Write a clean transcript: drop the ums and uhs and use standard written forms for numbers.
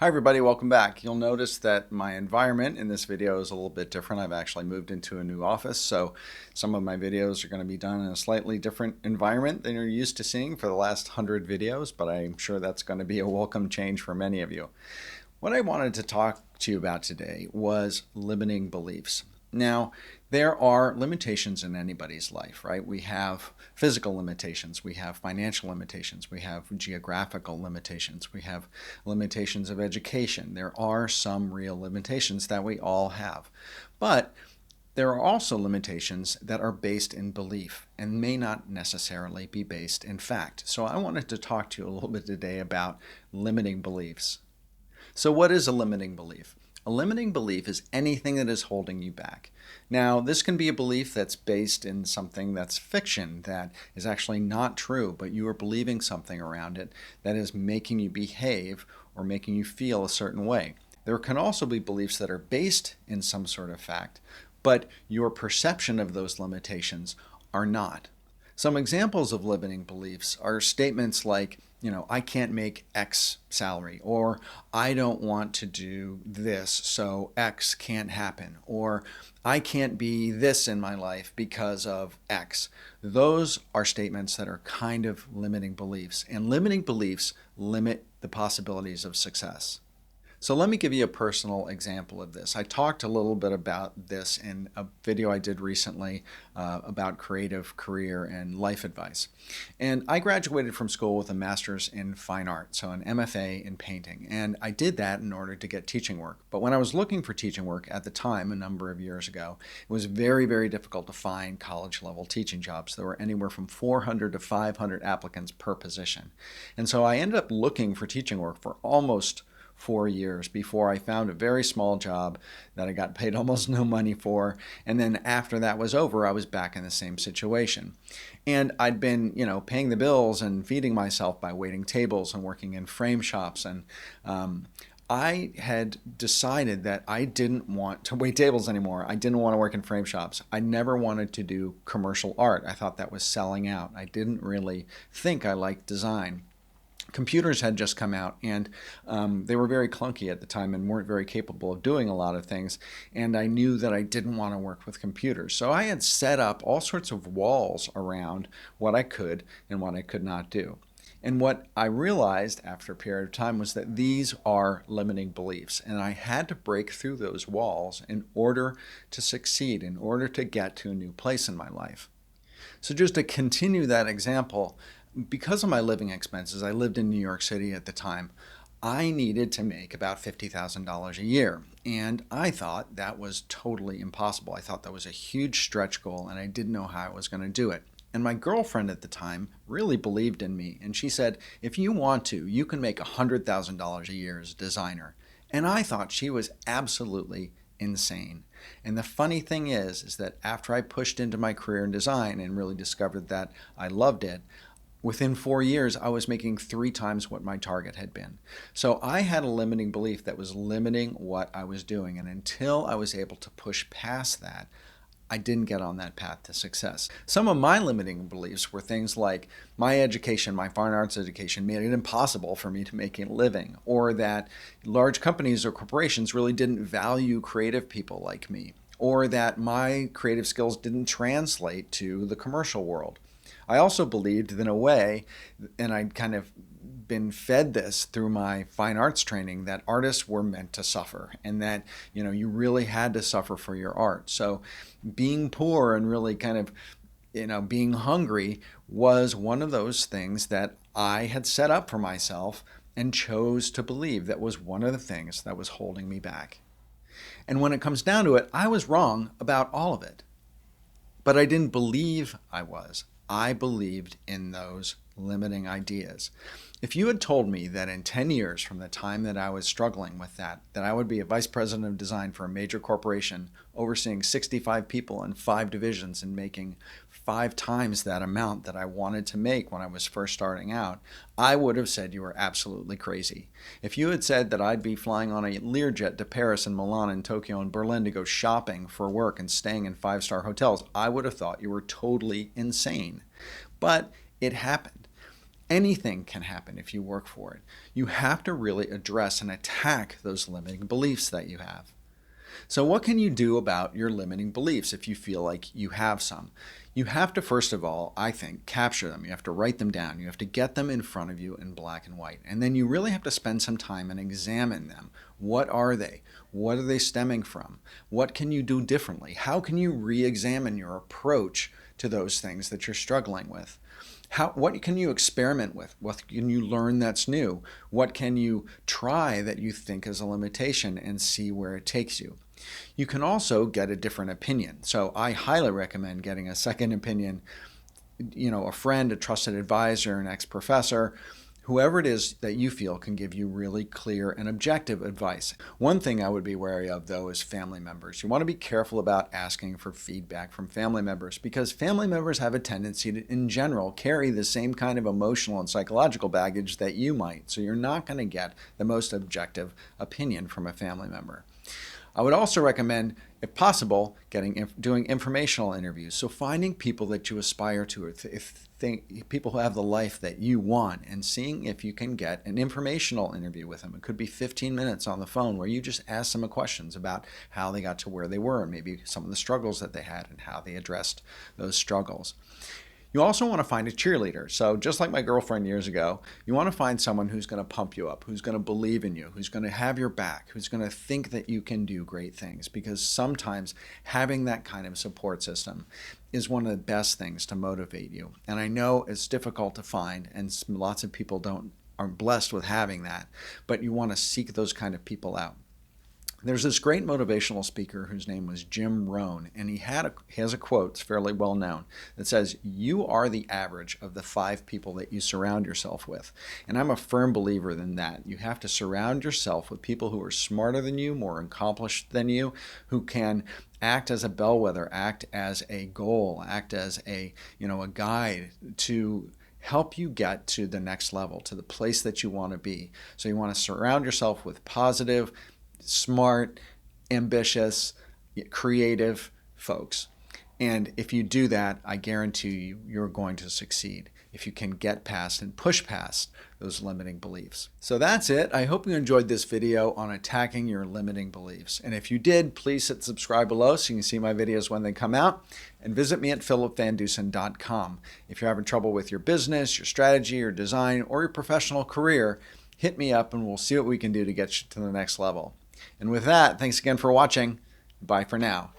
Hi everybody, welcome back. You'll notice that my environment in this video is a little bit different. I've actually moved into a new office, so some of my videos are going to be done in a slightly different environment than you're used to seeing for the last 100 videos, but I'm sure that's going to be a welcome change for many of you. What I wanted to talk to you about today was limiting beliefs. Now, there are limitations in anybody's life, right? We have physical limitations, we have financial limitations, we have geographical limitations, we have limitations of education. There are some real limitations that we all have. But there are also limitations that are based in belief and may not necessarily be based in fact. So I wanted to talk to you a little bit today about limiting beliefs. So what is a limiting belief? A limiting belief is anything that is holding you back. Now, this can be a belief that's based in something that's fiction, that is actually not true, but you are believing something around it that is making you behave or making you feel a certain way. There can also be beliefs that are based in some sort of fact, but your perception of those limitations are not. Some examples of limiting beliefs are statements like, I can't make X salary, or I don't want to do this, so X can't happen, or I can't be this in my life because of X. Those are statements that are kind of limiting beliefs, and limiting beliefs limit the possibilities of success. So let me give you a personal example of this. I talked a little bit about this in a video I did recently about creative career and life advice. And I graduated from school with a master's in fine art, so an MFA in painting. And I did that in order to get teaching work. But when I was looking for teaching work at the time, a number of years ago, it was very, very difficult to find college-level teaching jobs. There were anywhere from 400 to 500 applicants per position. And so I ended up looking for teaching work for almost 4 years before I found a very small job that I got paid almost no money for. And then after that was over, I was back in the same situation. And I'd been, paying the bills and feeding myself by waiting tables and working in frame shops. And I had decided that I didn't want to wait tables anymore. I didn't want to work in frame shops. I never wanted to do commercial art. I thought that was selling out. I didn't really think I liked design. Computers had just come out, and they were very clunky at the time and weren't very capable of doing a lot of things, and I knew that I didn't want to work with computers. So I had set up all sorts of walls around what I could and what I could not do. And what I realized after a period of time was that these are limiting beliefs, and I had to break through those walls in order to succeed, in order to get to a new place in my life. So just to continue that example, because of my living expenses, I lived in New York City at the time, I needed to make about $50,000 a year. And I thought that was totally impossible. I thought that was a huge stretch goal, and I didn't know how I was going to do it. And my girlfriend at the time really believed in me. And she said, if you want to, you can make $100,000 a year as a designer. And I thought she was absolutely insane. And the funny thing is that after I pushed into my career in design and really discovered that I loved it, within 4 years, I was making 3 times what my target had been. So I had a limiting belief that was limiting what I was doing. And until I was able to push past that, I didn't get on that path to success. Some of my limiting beliefs were things like my education, my fine arts education, made it impossible for me to make a living, or that large companies or corporations really didn't value creative people like me, or that my creative skills didn't translate to the commercial world. I also believed in a way, and I'd kind of been fed this through my fine arts training, that artists were meant to suffer, and that you really had to suffer for your art. So being poor and really kind of being hungry was one of those things that I had set up for myself and chose to believe that was one of the things that was holding me back. And when it comes down to it, I was wrong about all of it. But I didn't believe I was. I believed in those limiting ideas. If you had told me that in 10 years from the time that I was struggling with that I would be a vice president of design for a major corporation, overseeing 65 people in 5 divisions and making 5 times that amount that I wanted to make when I was first starting out, I would have said you were absolutely crazy. If you had said that I'd be flying on a Learjet to Paris and Milan and Tokyo and Berlin to go shopping for work and staying in 5-star hotels, I would have thought you were totally insane. But it happened. Anything can happen if you work for it. You have to really address and attack those limiting beliefs that you have. So what can you do about your limiting beliefs if you feel like you have some? You have to, first of all, I think, capture them. You have to write them down. You have to get them in front of you in black and white. And then you really have to spend some time and examine them. What are they? What are they stemming from? What can you do differently? How can you re-examine your approach to those things that you're struggling with? What can you experiment with? What can you learn that's new? What can you try that you think is a limitation and see where it takes you? You can also get a different opinion. So I highly recommend getting a second opinion, a friend, a trusted advisor, an ex-professor, whoever it is that you feel can give you really clear and objective advice. One thing I would be wary of, though, is family members. You want to be careful about asking for feedback from family members because family members have a tendency to, in general, carry the same kind of emotional and psychological baggage that you might. So you're not going to get the most objective opinion from a family member. I would also recommend, if possible, doing informational interviews. So finding people that you aspire to, people who have the life that you want, and seeing if you can get an informational interview with them. It could be 15 minutes on the phone where you just ask them questions about how they got to where they were and maybe some of the struggles that they had and how they addressed those struggles. You also want to find a cheerleader. So just like my girlfriend years ago, you want to find someone who's going to pump you up, who's going to believe in you, who's going to have your back, who's going to think that you can do great things. Because sometimes having that kind of support system is one of the best things to motivate you. And I know it's difficult to find, and lots of people aren't blessed with having that, but you want to seek those kind of people out. There's this great motivational speaker whose name was Jim Rohn, and he has a quote, it's fairly well known, that says, "You are the average of the 5 people that you surround yourself with." And I'm a firm believer in that. You have to surround yourself with people who are smarter than you, more accomplished than you, who can act as a bellwether, act as a goal, act as a guide to help you get to the next level, to the place that you want to be. So you want to surround yourself with positive, smart, ambitious, creative folks. And if you do that, I guarantee you, you're going to succeed if you can get past and push past those limiting beliefs. So that's it. I hope you enjoyed this video on attacking your limiting beliefs. And if you did, please hit subscribe below so you can see my videos when they come out. And visit me at philipvandusen.com. If you're having trouble with your business, your strategy, your design, or your professional career, hit me up and we'll see what we can do to get you to the next level. And with that, thanks again for watching. Bye for now.